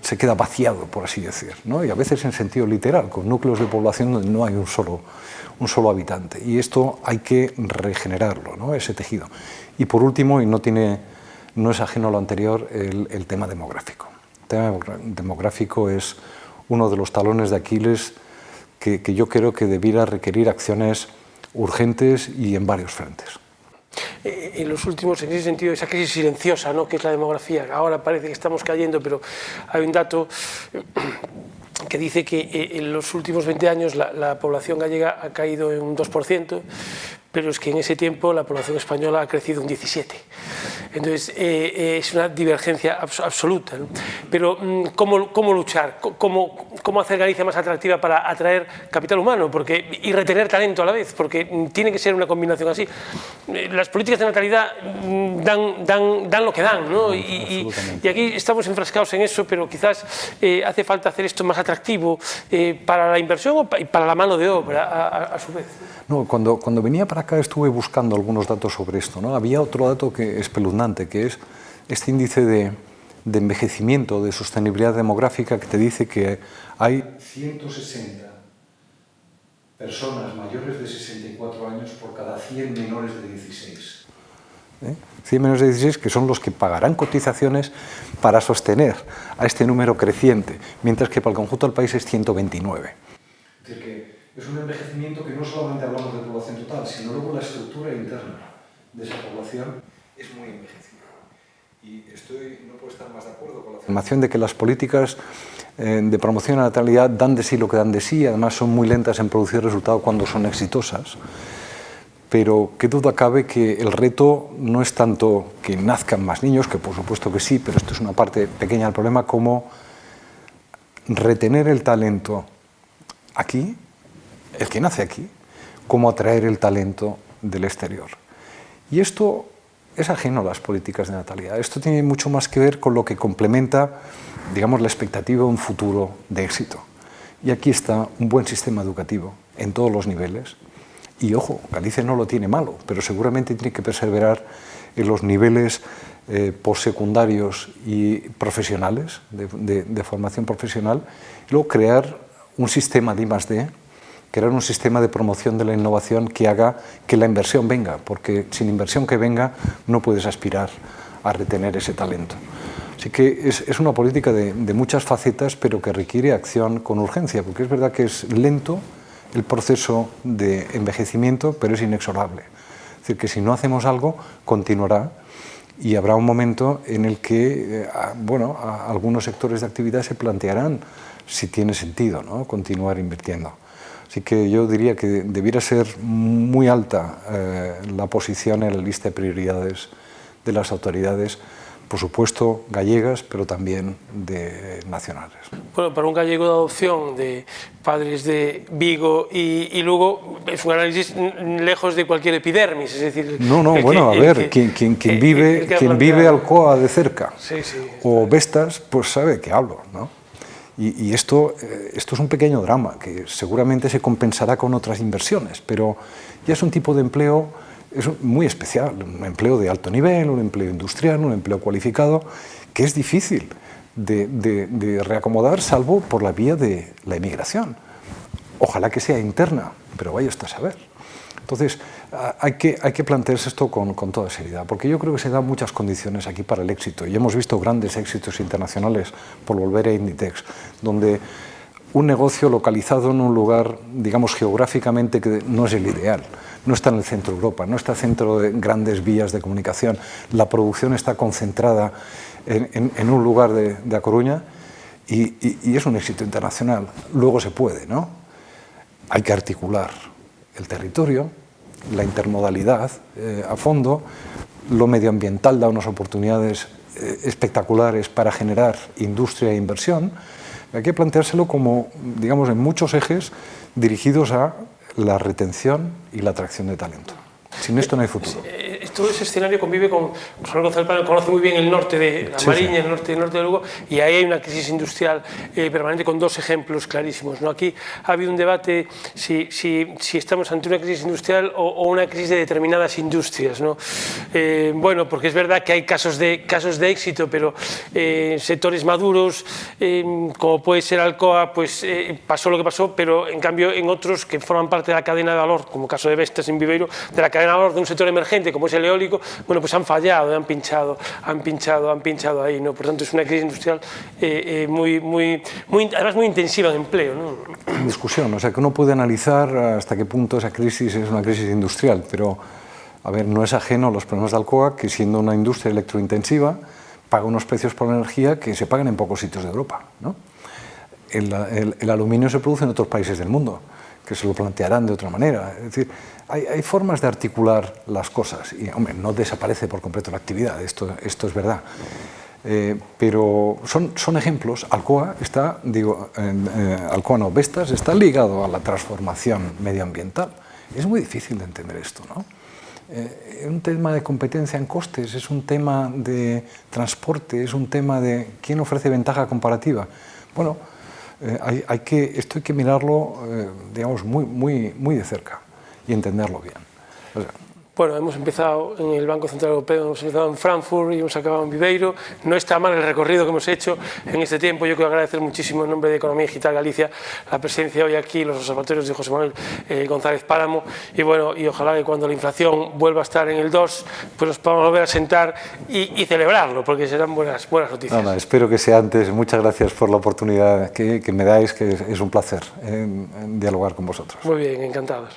se queda vaciado, por así decir, ¿no? Y a veces en sentido literal, con núcleos de población donde no hay un solo habitante. Y esto hay que regenerarlo, ¿no? Ese tejido. Y por último, y no es ajeno a lo anterior, el tema demográfico. El tema demográfico es uno de los talones de Aquiles que yo creo que debiera requerir acciones urgentes y en varios frentes. En los últimos, en ese sentido, esa crisis silenciosa, ¿no?, que es la demografía, ahora parece que estamos cayendo, pero hay un dato que dice que en los últimos 20 años la población gallega ha caído en un 2%, pero es que en ese tiempo la población española ha crecido un 17%. Entonces, es una divergencia absoluta, ¿no? Pero, ¿cómo luchar? ¿Cómo hacer Galicia más atractiva para atraer capital humano y retener talento a la vez? Porque tiene que ser una combinación así. Las políticas de natalidad dan lo que dan, ¿no? Y aquí estamos enfrascados en eso, pero quizás hace falta hacer esto más atractivo para la inversión y para la mano de obra, a su vez. No, cuando venía para acá estuve buscando algunos datos sobre esto, ¿no? Había otro dato que es espeluznante, que es este índice de envejecimiento, de sostenibilidad demográfica, que te dice que hay 160 personas mayores de 64 años por cada 100 menores de 16. 100 menores de 16 que son los que pagarán cotizaciones para sostener a este número creciente, mientras que para el conjunto del país es 129. Es decir, que es un envejecimiento que no solamente hablamos de población total, sino luego la estructura interna de esa población es muy envejecida. Y no puedo estar más de acuerdo con la afirmación de que las políticas de promoción a la natalidad dan de sí lo que dan de sí, además son muy lentas en producir resultados cuando son exitosas. Pero qué duda cabe que el reto no es tanto que nazcan más niños, que por supuesto que sí, pero esto es una parte pequeña del problema, como retener el talento aquí, el que nace aquí, como atraer el talento del exterior. Y esto es ajeno a las políticas de natalidad. Esto tiene mucho más que ver con lo que complementa, digamos, la expectativa de un futuro de éxito. Y aquí está un buen sistema educativo en todos los niveles. Y ojo, Galicia no lo tiene malo, pero seguramente tiene que perseverar en los niveles postsecundarios y profesionales, de formación profesional, y luego crear un sistema de I+D, crear un sistema de promoción de la innovación que haga que la inversión venga, porque sin inversión que venga no puedes aspirar a retener ese talento. Así que es una política de muchas facetas, pero que requiere acción con urgencia, porque es verdad que es lento el proceso de envejecimiento, pero es inexorable. Es decir, que si no hacemos algo, continuará y habrá un momento en el que algunos sectores de actividad se plantearán si tiene sentido, ¿no?, continuar invirtiendo. Así que yo diría que debiera ser muy alta la posición en la lista de prioridades de las autoridades, por supuesto gallegas, pero también nacionales. Bueno, para un gallego de adopción de padres de Vigo y Lugo es un análisis lejos de cualquier epidermis, es decir... Quien vive Alcoa de cerca, sí, o Vestas, pues sabe que hablo, ¿no? Y esto es un pequeño drama que seguramente se compensará con otras inversiones, pero ya es un tipo de empleo muy especial, un empleo de alto nivel, un empleo industrial, un empleo cualificado, que es difícil de reacomodar, salvo por la vía de la emigración. Ojalá que sea interna, pero vaya usted a saber. Entonces, hay que plantearse esto con toda seriedad, porque yo creo que se dan muchas condiciones aquí para el éxito, y hemos visto grandes éxitos internacionales, por volver a Inditex, donde un negocio localizado en un lugar, digamos, geográficamente que no es el ideal, no está en el centro de Europa, no está centro de grandes vías de comunicación, la producción está concentrada en un lugar de A Coruña y es un éxito internacional. Luego se puede, ¿no? Hay que articular el territorio, la intermodalidad a fondo, lo medioambiental da unas oportunidades espectaculares para generar industria e inversión. Hay que planteárselo como, digamos, en muchos ejes dirigidos a la retención y la atracción de talento. Sin esto no hay futuro. Todo ese escenario convive con... José González Plano conoce muy bien el norte de la Mariña, el norte de Lugo, y ahí hay una crisis industrial permanente con dos ejemplos clarísimos, ¿no? Aquí ha habido un debate si estamos ante una crisis industrial o una crisis de determinadas industrias, ¿no? Bueno, porque es verdad que hay casos de éxito, pero sectores maduros, como puede ser Alcoa, pues pasó lo que pasó, pero en cambio en otros que forman parte de la cadena de valor, como el caso de Vestas en Viveiro, de la cadena de valor de un sector emergente como es el eólico, bueno, pues han fallado, han pinchado ahí, ¿no? Por tanto, es una crisis industrial además muy intensiva en empleo, ¿no? En discusión, o sea, que uno puede analizar hasta qué punto esa crisis es una crisis industrial, pero, a ver, no es ajeno a los problemas de Alcoa, que siendo una industria electrointensiva, paga unos precios por la energía que se pagan en pocos sitios de Europa, ¿no? El aluminio se produce en otros países del mundo, que se lo plantearán de otra manera. Es decir, hay formas de articular las cosas y, hombre, no desaparece por completo la actividad, esto es verdad. Pero son ejemplos. Alcoa está, Alcoa no, Vestas está ligado a la transformación medioambiental. Es muy difícil de entender esto, ¿no? Es un tema de competencia en costes, es un tema de transporte, es un tema de quién ofrece ventaja comparativa. Bueno, esto hay que mirarlo, digamos, muy de cerca y entenderlo bien. O sea, bueno, hemos empezado en el Banco Central Europeo, hemos empezado en Frankfurt y hemos acabado en Viveiro. No está mal el recorrido que hemos hecho en este tiempo. Yo quiero agradecer muchísimo en nombre de Economía Digital Galicia la presencia hoy aquí, los observatorios de José Manuel González Páramo, y bueno, y ojalá que cuando la inflación vuelva a estar en el 2, pues nos podamos volver a sentar y celebrarlo, porque serán buenas noticias. Nada, espero que sea antes. Muchas gracias por la oportunidad que me dais, que es un placer dialogar con vosotros. Muy bien, encantados.